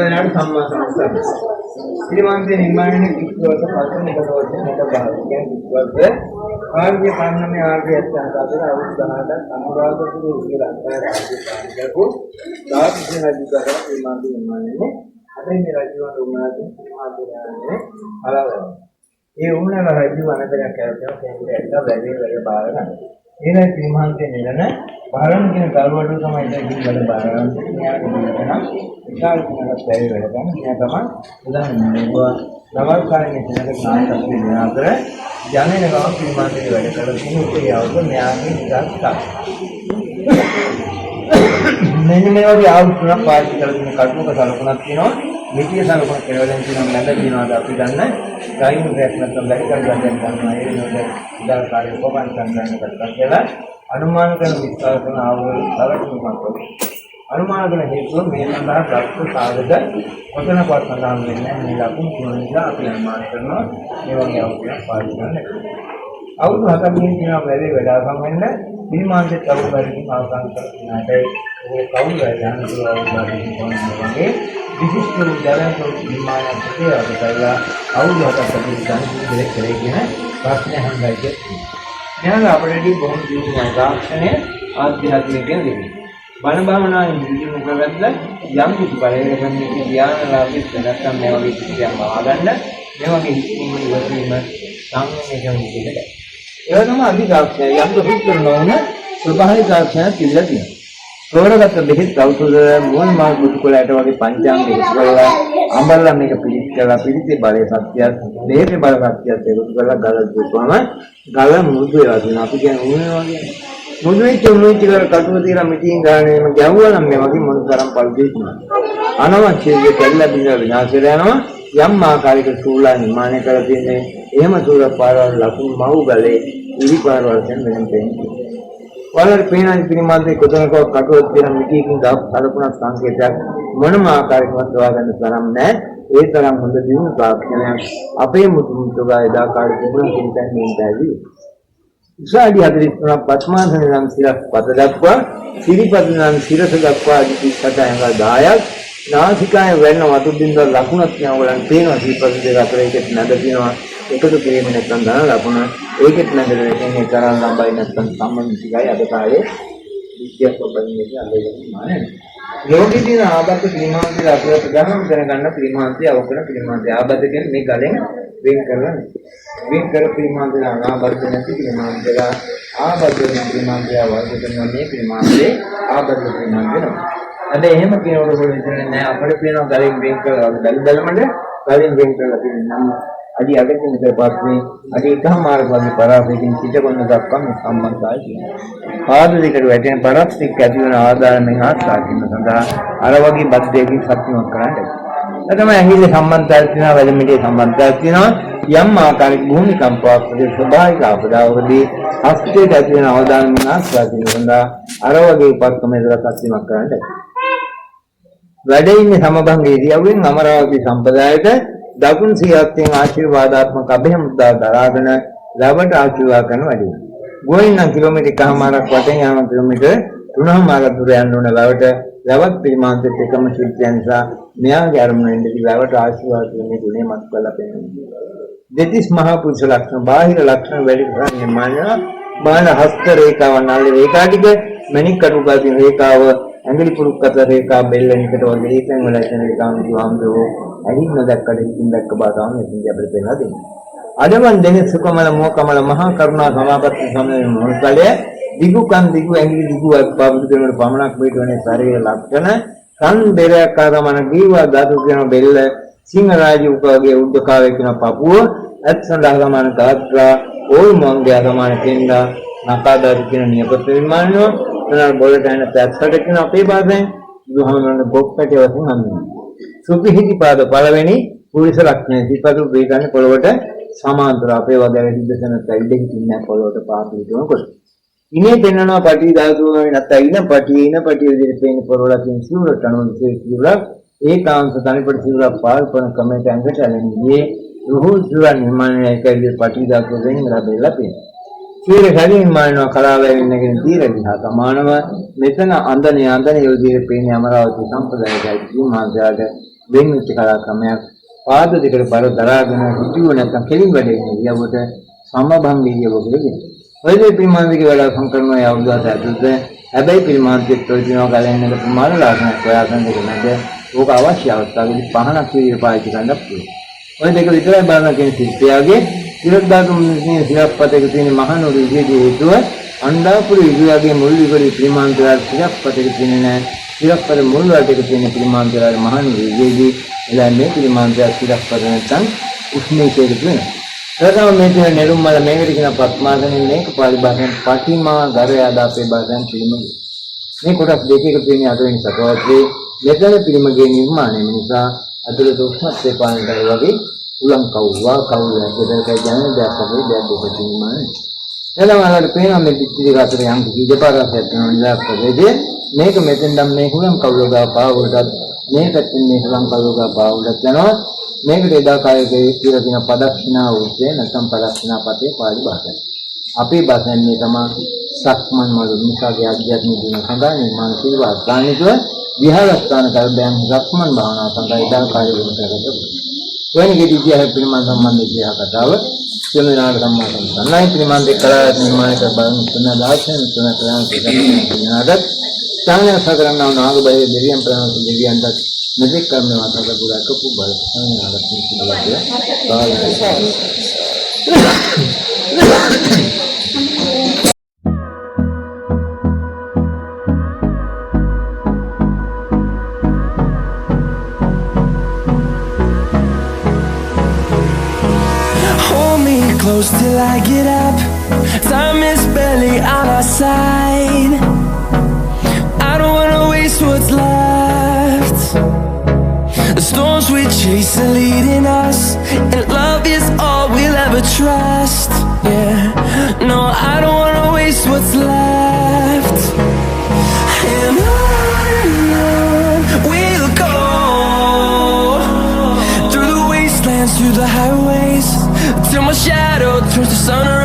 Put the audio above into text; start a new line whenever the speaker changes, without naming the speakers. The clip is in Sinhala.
වෙනාට සම්මා සම්බුද්ධ. ශ්‍රීමන්තේ නිර්මාණය කිව්වොත් පස්සේ නිකරවද මට බාහිර කිව්වොත් ආර්ය කන්නමේ ආර්ය අත්‍යන්තතර අවුස්සහට අනුරාධපුර කියලා රාජ්‍ය කාර්යකෝ දාපිත රජුතර ශ්‍රීමන්තේ නිර්මාණයනේ අදේ මේ රජුන් උනාදී මහාදේවයන්ගේ අලවල. ඒ උන්නල රජු අනතරයක් කරලා කෙනෙක්ට වැඩි වැඩි බාර ගන්න. ඒනයි ශ්‍රීමන්තේ නිරන බාරන් කියන කරුවඩු තමයි ඉතින් වැඩ බාර ගන්න. මෙයාට කියනවා විශාල කෙනෙක් වැඩි වැඩ ගන්න. මෙයා තමයි උදාහරණ මේවා නවල් කාලේ කෙනෙක් නාටක විනාතර ජනේන ගම ශ්‍රීමන්තේ වැඩ කරලා තියෙන අවුව මෙයාගේ ඉස්සක්. මෙන්න මේ වගේ ආයුධ තුනක් පාවිච්චි කරලා තියෙන කටුක සලකුණක් තියෙනවා. මිටිය සලකුණ කෙරවලෙන් තියෙනවා නැද තියෙනවාද අපි දන්නේ. ගයින් රැක් නැත්නම් වැඩි කරලා දැන් ගන්නවා. ඒ නෝද ඉදාල් කාර්ය කොපන් ගන්න කරලා කියලා අනුමාන කරන විස්තර කරන ආවල් සලකුණක් වගේ. අනුමාන කරන හේතුව මේ සඳහා ප්‍රශ්න සාධක කොතනකවත් සඳහන් වෙන්නේ නැහැ. මේ ලකුණු තුන නිසා අපි අනුමාන කරනවා මේ වගේ අවුලක් පාවිච්චි කරන්න. අවුරුදු 7කින් තියෙනවා වැඩි වැඩාසම් වෙන්න ශ්‍රීමන්තේ කවුරුහරිකින් අවසන් කරනාට ඒ කවුරු යන දුරවල් වගේ විශිෂ්ට උදාහරණ නිර්මාණයක් කරලා අවුරුදු 7ක් අපි කරේ කියන ප්‍රශ්නය හංගයි කියන්නේ. එහෙනම් අපිටදී බොහොම දියුණුවයි දාර්ශනය ආධ්‍යාත්මික දෙන්නේ. බණ භාවනාවේ දියුණු කරගත්ත යම් කිසි බලයකින් ධ්‍යානලාභී නැත්නම් මේ වගේ කිසියම් ආගන්න මේ වගේ හිතින් ඉවසීම සංයමයෙන් විදිහට. ඒ තමයි අධිකාක්ෂය යම් දුක්ඛ නොවන ස්වභාවික ආක්ෂය කියලා තියෙනවා. තෝරගත්ත දෙහිත් කවුරුද මොන මාර්ග බුදුකොලයට වගේ පංචාංග ඉස්සරලා අඹල්ලා මේක පිළිච්චලා පිළිච්චේ බලයේ සත්‍යය දෙහිතේ බල සත්‍යයත් ඒක කරලා ගල දුවපම ගල මුදු වෙලා තියෙනවා. අපි කියන්නේ ඕනේ වගේ මුදුයි කියලා කටුව තියලා මිටින් ගානේම ගැව්වා නම් මේ වගේ මොන තරම් පල්දේනවා. අනවශ්‍ය දේ කැල්ලා බිඳලා විනාශ වෙලා යනවා. යම් ආකාරයක සූලා නිර්මාණය කරලා තියන්නේ එහෙම සූල පාරවල් ලකුණු මව් ගලේ ඉරි පාරවල් කියන වෙනම දෙන්නේ. වලට පේනන් ශ්‍රීමන්තේ කොතනක කටුවක් තියෙන මිටිකින් දාපු සලකුණක් සංකේතයක් මොනම ආකාරයකවත් හොයාගන්න තරම් නැහැ. ඒ තරම් හොඳ දිනු තාක්ෂණයක් අපේ මුතුන්තුගා එදා කාලේ තිබුණ කින්තන් මේන්ටයි. ඉස්සාඩි 43ක් පස්මාසන නම් සිරස් පද දක්වා සිරිපද නම් සිරස දක්වා අදිපිට ඇඟල් 10ක් නාසිකාය වෙන්න වතු බින්ද ලකුණක් තියෙනවා. ඔයගලන් පේනවා සිරිපද දෙක අතර එකක් නැද තියෙනවා. එකතු කිරීම නැත්නම් ධන ලකුණ ඒකෙත් නැද වෙන්නේ තරම් ලම්බයි නැත්නම් සම්බන්ධිකයි අද කාලේ විද්‍යාත්මක බලින්නේ අල්ලගෙන මානේ. ලෝකෙදී ආබද්ධ ශ්‍රීමන්තය අපේ ප්‍රධානම දැනගන්න ශ්‍රීමන්තය අවකරන ශ්‍රීමන්තය ආබද්ධ කියන්නේ මේ ගලෙන් වෙන් කරලා වෙන් කර ශ්‍රීමන්තය ආබද්ධ නැති ශ්‍රීමන්තය ආබද්ධ ශ්‍රීමන්තය වර්ග කරනවා මේ ශ්‍රීමන්තේ ආබද්ධ ශ්‍රීමන්තය නම. අද එහෙම කියනකොට කොහෙන්ද නෑ අපිට පේනවා ගලෙන් වෙන් කරලා බැලමඩ ගලෙන් වෙන් කරලා තියෙන නම් අඩි අගකින් විතර පස්සේ අඩි එකමාරක් වගේ පරාසයකින් පිටකොන්න දක්වා මේ සම්බන්ධතාවය තියෙනවා. පාද දෙකට වැටෙන පරස්තික ඇති වෙන ආදායමෙන් ආස්වාදින්න සඳහා අර වගේ බද්දයකින් ශක්තිමත් කරන්න. ඒ තමයි ඇහිලේ සම්බන්ධතාවය තියෙනවා, වැලමිටියේ සම්බන්ධතාවය තියෙනවා. යම් ආකාරයක භූමිකම්පාවක් වගේ ස්වභාවික ආපදාවකදී හස්තයට ඇති වෙන ආදායමෙන් ආස්වාදින්න සඳහා අර වගේ උපක්‍රමයක ශක්තිමත් කරන්න. වැඩ ඉන්නේ සමබංග ඉරියව්වෙන් අමරාවති සම්ප්‍රදායට දකුණු සියයන් ආශිර්වාදාත්මක අභිමුද්දා දරාගෙන ලැබට ආශිර්වාද කරන වැඩි. ගෝයින් නම් කිලෝමීටර් එකමාරක් වටෙන් යන කිලෝමීටර් 3මාරක් දුර යන්න ඕන ලැබට ලැබත් ප්‍රමාණයට එකම ශිල්පය නිසා මෙයාගේ අරමුණ ඉඳි ලැබට ආශිර්වාද කරන්නේ ගුණේ මත් කරලා පෙන්නනවා. දෙතිස් මහා පුරුෂ ලක්ෂණ බාහිර ලක්ෂණ වැඩි කරන්නේ නිර්මාණය බාහිර හස්ත රේඛාවන් අල්ල රේඛා ටික මණික් කටුකාදී රේඛාව ඇඟිලි පුරුක් අතර රේඛා බෙල්ලෙනිකට වගේ ඒකෙන් වල එන රේඛාවන් කියවම්දෝ ඇහින්න දැක්කද ඉතින් දැක්ක බාතාවන් ඉතින් අපිට පෙන්නලා දෙනවා. අදවන් දෙන සුකමල මොකමල මහා කරුණා සමාපatti සමයේ මොහොතලේ දිගු කන් දිගු ඇඟිලි දිගු පාවිච්චි කරනකොට පමණක් පිට වෙන ශරීර ලක්ෂණ කන් බෙරයක් ආගමන ගීවා ධාතු කියන බෙල්ල සිංහරාජ උපගේ උද්දකාවේ කියන පපුව අත්සඳා ගමන ගාත්‍රා ඕල් මොංගය ගමන කෙන්දා නකාදාර කියන නියපොත් විමානෝ තනල් බොලට යන පැත්තට කියන අපේ භාෂෙන් බුදුහාමරගේ බොක්කට වශයෙන් හඳුන්වනවා. සුපිහිටි පාද පළවෙනි පුරුෂ ලක්ෂණය සිපතු වේගන්නේ පොළවට සමාන්තර අපේ වගේ විදසන සයිඩ් එකකින් ඉන්න පොළවට පාත් විදිනකොට ඉනේ පෙන්වනවා පටි ධාතුව නැත්නම් ඉන පටි විදිහට පේන්නේ පොළවලකින් සිවුරට අනුව සිවුරක් ඒකාංශ තනිපට සිවුරක් පාල්පන කමෙන්ට් අංගට ඇලෙන්නේ රුහුල් සිවුර නිර්මාණය එකයි පටි ධාතුව වෙනින් ලැබෙලා තියෙනවා. සිවුර හැදින් මානව කලාවෙන් ඉන්නගෙන තීරණිහා සමානව මෙතන අන්දනේ යෝධියේ පේන්නේ අමරාවති සම්ප්‍රදායයි මාන්දයාට වෙන වෙච්ච කලාක්‍රමයක් පාද දෙකට බර දරාගෙන හිතුව නැත්නම් කෙලින් වැඩේ ඉරියව්වට සමබංගී ඉරියව්ව කියලා කියනවා. ඔය දේ ප්‍රමාණික වැඩ සංකරනවා යවුදාට ඇතුළත හැබැයි ප්‍රමාණික ප්‍රයෝජනව ගලන්නට ප්‍රමාණ ලාභයක් හොයාගන්න දෙක නැද. ඕක අවශ්‍ය අවස්ථාවේදී පහනක් විදිහට පාවිච්චි කරන්න පුළුවන්. ඔය දෙක විතරයි බලන කියන ශිල්පියාගේ ඉරද්දාතුම්ගේ සිරප්පතක තියෙන මහනුවර විදිහේ හේතුව අණ්ඩාපුර ඉරියාගේ මුල් විවරි ප්‍රමාණිකවල සිරප්පතක තියෙන නෑ. සිරප්පත මුල් වලට තියෙන ප්‍රමාණිකවල මහනුවර විදිහේ එලා මේ ප්‍රමාණිකය සිරප්පත නැත්නම් උෂ්ණීකයක වෙනවා. ප්‍රථම මේ නෙළුම්මල මේකට කියන පත්මාසනේ මේක පාලි භාෂාවෙන් පටිමා ගරයාද අපේ භාෂාවෙන් පිළිමගේ. මේ කොටස් දෙකක තියෙන අතරින් සතවත්‍රි මෙතන පිළිමගේ නිර්මාණය නිසා අතුලත උෂ්ණත්වය පාලනය කරලා වගේ උලං කවුවා කවුවා දෙදරකයි යන දෙයක් වගේ දෙයක් දෙක නිර්මාණය. එළම වලට පේනවා මේ පිටි දෙක අතර යම් කිසි දෙපාරක් යන නිසා ප්‍රදේශයේ මේක මෙතෙන්දම් මේ උලං කවුලගා පාවුලට මේ පැත්තෙන් මේ උලං කවුලගා පාවුලට යනවා. මේකට එදා කාලේ කියලා තියෙන පදක්ෂිනා උත්තේ නැත්නම් පදක්ෂිනා පතේ පාලි භාෂාව. අපේ භාෂාවෙන් මේ තමයි සක්මන් මළු නිසාගේ අධ්‍යාත්මික දින සඳහා නිර්මාණ කීවා ගානිකව විහාරස්ථාන කරදයන් සක්මන් භාවනාව සඳහා එදා කාලේ වුණ කරගත්තා. වෙනකෙදී ඉතිහාස පිළිබඳ සම්බන්ධ ඉතිහාස කතාව සෙමිනාර සම්මාසම් සම්මායි පිළිබඳ කලා නිර්මාණ කර බලන තුන දාර්ශන තුන ප්‍රාණ සිදුවීමකට සංඥා සකරනවා නාගබය දෙවියන් ප්‍රාණ දෙවියන්ට මෙතෙක් කර්ම මාතක පුරා කපු බල සංඥාවක් පිළිබඳව කාලය
close till I get up. Time is barely on our side. I don't wanna waste what's left. The storms we chase are leading us, and love is all we'll ever trust. Yeah, no, I don't wanna waste what's left. And on we'll go, through the wastelands, through the highways, till my shadow turns to sun rays.